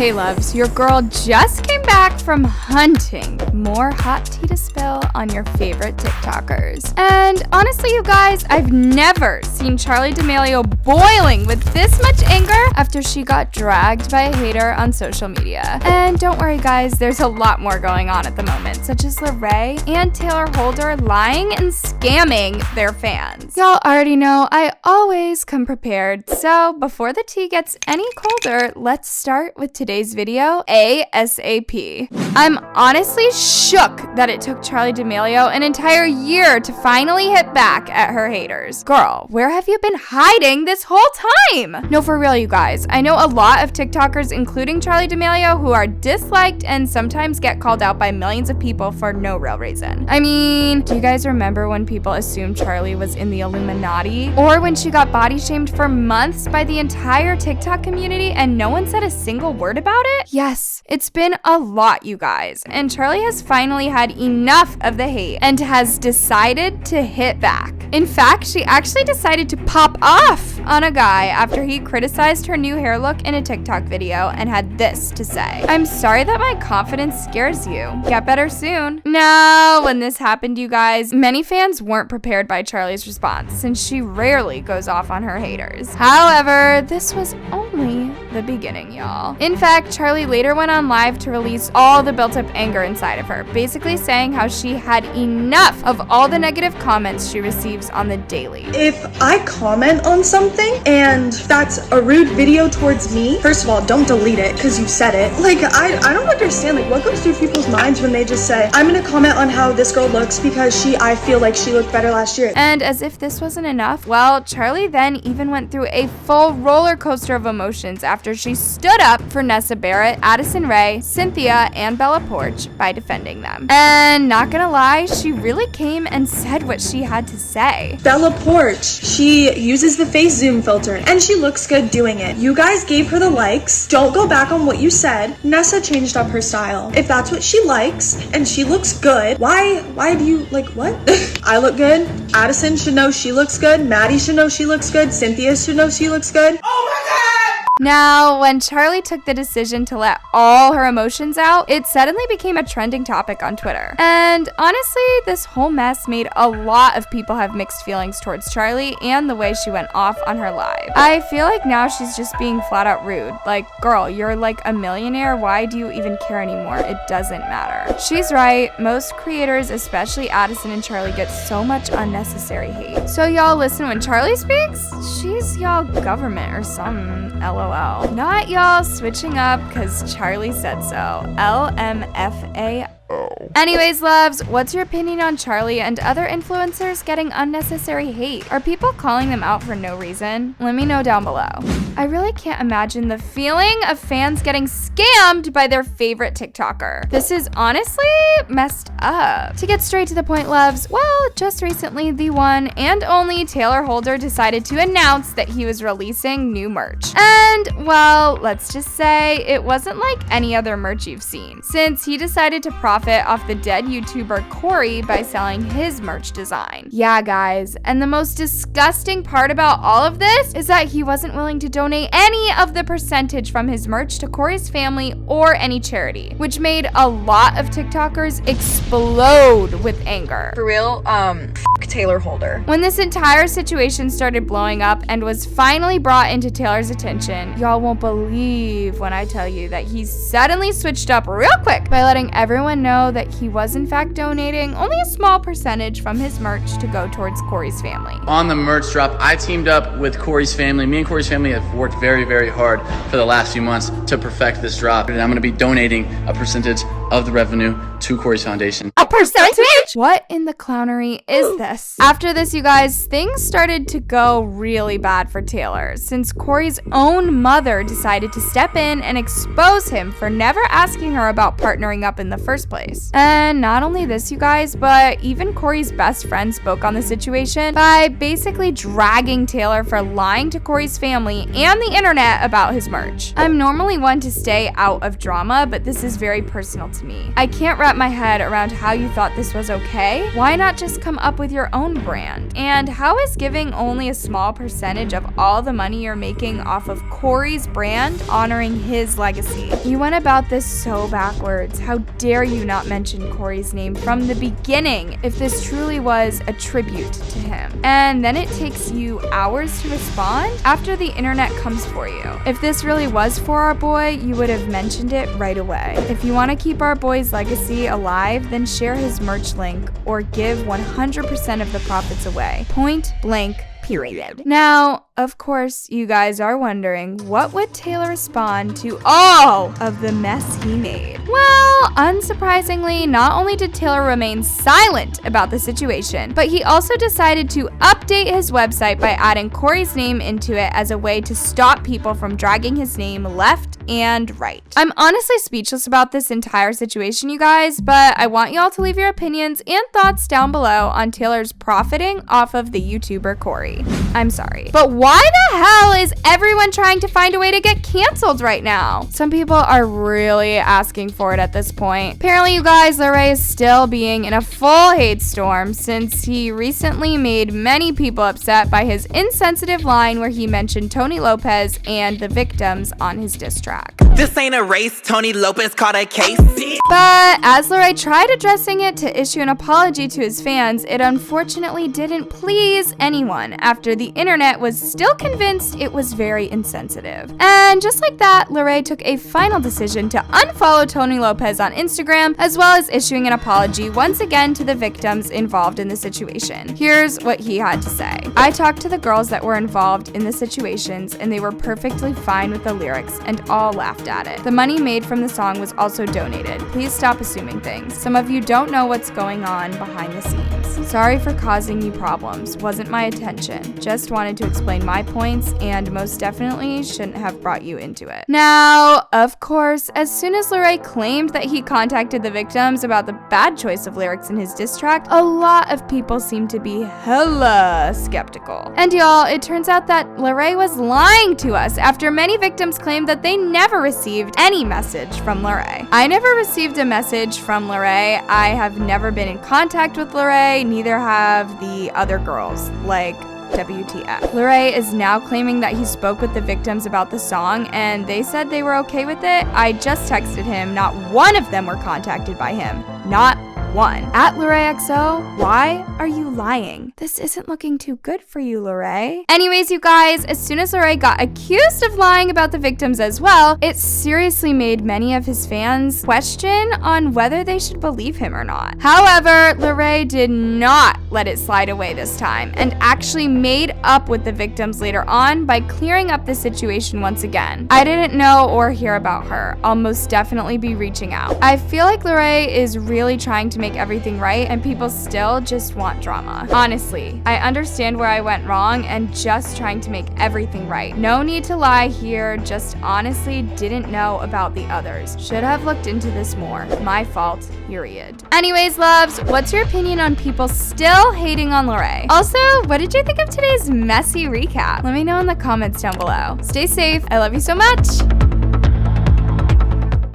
Hey loves, your girl just came back from hunting more hot tea to spill on your favorite TikTokers. And honestly, you guys, I've never seen Charli Damelio boiling with this much anger after she got dragged by a hater on social media. And don't worry guys, there's a lot more going on at the moment, such as Larray and Tayler Holder lying and scamming their fans. Y'all already know I always come prepared, so before the tea gets any colder, let's start with today's video ASAP. I'm honestly shook that it took Charli Damelio an entire year to finally hit back at her haters. Girl, where have you been hiding this whole time? No, for real, you guys. I know a lot of TikTokers, including Charli Damelio, who are disliked and sometimes get called out by millions of people for no real reason. I mean, do you guys remember when people assumed Charli was in the Illuminati? Or when she got body shamed for months by the entire TikTok community and no one said a single word about it? Yes, it's been a lot, you guys. And Charli has finally had enough of the hate and has decided to hit back. In fact, she actually decided to pop off on a guy after he criticized her new hair look in a TikTok video and had this to say: "I'm sorry that my confidence scares you. Get better soon." Now, when this happened, you guys, many fans weren't prepared by Charli's response since she rarely goes off on her haters. However, this was only the beginning, y'all. In fact, Charli later went on live to release all the built-up anger inside of her, basically saying how she had enough of all the negative comments she receives on the daily. If I comment on something and that's a rude video towards me, first of all, don't delete it because you said it. Like, I don't understand, like, what goes through people's minds when they just say, I'm gonna comment on how this girl looks because I feel like she looked better last year. And as if this wasn't enough, well, Charli then even went through a full roller coaster of emotions after she stood up for Nessa Barrett, Addison Rae, Cynthia, and Bella Poarch by defending them. And not gonna lie, she really came and said what she had to say. Bella Poarch, she uses the face zoom filter and she looks good doing it. You guys gave her the likes. Don't go back on what you said. Nessa changed up her style. If that's what she likes and she looks good, why do you, like, what? I look good. Addison should know she looks good. Maddie should know she looks good. Cynthia should know she looks good. Oh my God! Now, when Charli took the decision to let all her emotions out, it suddenly became a trending topic on Twitter. And honestly, this whole mess made a lot of people have mixed feelings towards Charli and the way she went off on her live. I feel like now she's just being flat out rude. Like, girl, you're like a millionaire. Why do you even care anymore? It doesn't matter. She's right. Most creators, especially Addison and Charli, get so much unnecessary hate. So y'all listen when Charli speaks? She's y'all government or something. LOL. Not y'all switching up because Charli said so. LMFAO. Anyways, loves, what's your opinion on Charli and other influencers getting unnecessary hate? Are people calling them out for no reason? Let me know down below. I really can't imagine the feeling of fans getting scammed by their favorite TikToker. This is honestly messed up. To get straight to the point, loves, well, just recently, the one and only Tayler Holder decided to announce that he was releasing new merch. And, well, let's just say it wasn't like any other merch you've seen, since he decided to profit off the dead YouTuber Corey by selling his merch design. Yeah, guys, and the most disgusting part about all of this is that he wasn't willing to donate any of the percentage from his merch to Corey's family or any charity, which made a lot of TikTokers explode with anger. For real, Tayler Holder. When this entire situation started blowing up and was finally brought into Taylor's attention, y'all won't believe when I tell you that he suddenly switched up real quick by letting everyone know that he was in fact donating only a small percentage from his merch to go towards Corey's family. On the merch drop, I teamed up with Corey's family. Me and Corey's family have worked very, very hard for the last few months to perfect this drop. And I'm gonna be donating a percentage of the revenue to Corey's foundation. A percentage? What in the clownery is this? After this, you guys, things started to go really bad for Tayler, since Corey's own mother decided to step in and expose him for never asking her about partnering up in the first place. And not only this, you guys, but even Corey's best friend spoke on the situation by basically dragging Tayler for lying to Corey's family and the internet about his merch. I'm normally one to stay out of drama, but this is very personal to me. I can't wrap my head around how you thought this was okay. Why not just come up with your own brand? And how is giving only a small percentage of all the money you're making off of Corey's brand honoring his legacy? You went about this so backwards. How dare you not mention Corey's name from the beginning if this truly was a tribute to him? And then it takes you hours to respond after the internet comes for you. If this really was for our boy, you would have mentioned it right away. If you want to keep our boy's legacy alive, then share his merch link or give 100% of the profits away. Point blank. Period. Now, of course, you guys are wondering, what would Tayler respond to all of the mess he made? Well, unsurprisingly, not only did Tayler remain silent about the situation, but he also decided to update his website by adding Corey's name into it as a way to stop people from dragging his name left and right. I'm honestly speechless about this entire situation, you guys, but I want y'all to leave your opinions and thoughts down below on Tayler's profiting off of the YouTuber Corey. I'm sorry, but why the hell is everyone trying to find a way to get canceled right now? Some people are really asking for it at this point. Apparently, you guys, Larray is still being in a full hate storm since he recently made many people upset by his insensitive line where he mentioned Tony Lopez and the victims on his diss track. This ain't a race, Tony Lopez caught a case. But as Larray tried addressing it to issue an apology to his fans, it unfortunately didn't please anyone after the internet was still convinced it was very insensitive. And just like that, Larray took a final decision to unfollow Tony Lopez on Instagram, as well as issuing an apology once again to the victims involved in the situation. Here's what he had to say. I talked to the girls that were involved in the situations, and they were perfectly fine with the lyrics and all laughed at it. The money made from the song was also donated. Please stop assuming things. Some of you don't know what's going on behind the scenes. Sorry for causing you problems. Wasn't my intention. Just wanted to explain my points and most definitely shouldn't have brought you into it. Now, of course, as soon as Larray claimed that he contacted the victims about the bad choice of lyrics in his diss track, a lot of people seemed to be hella skeptical. And y'all, it turns out that Larray was lying to us after many victims claimed that they never received any message from Larray. I never received a message from Larray. I have never been in contact with Larray, neither have the other girls. Like, WTF. Larray is now claiming that he spoke with the victims about the song and they said they were okay with it. I just texted him. Not one of them were contacted by him. Not one. At LarrayXO, why are you lying? This isn't looking too good for you, Larray. Anyways, you guys, as soon as Larray got accused of lying about the victims as well, it seriously made many of his fans question on whether they should believe him or not. However, Larray did not let it slide away this time and actually made up with the victims later on by clearing up the situation once again. I didn't know or hear about her. I'll most definitely be reaching out. I feel like Larray is really trying to make everything right and people still just want drama. Honestly, I understand where I went wrong and just trying to make everything right. No need to lie here, just honestly didn't know about the others. Should have looked into this more. My fault, period. Anyways, loves, what's your opinion on people still hating on Larray? Also, what did you think of today's messy recap? Let me know in the comments down below. Stay safe. I love you so much.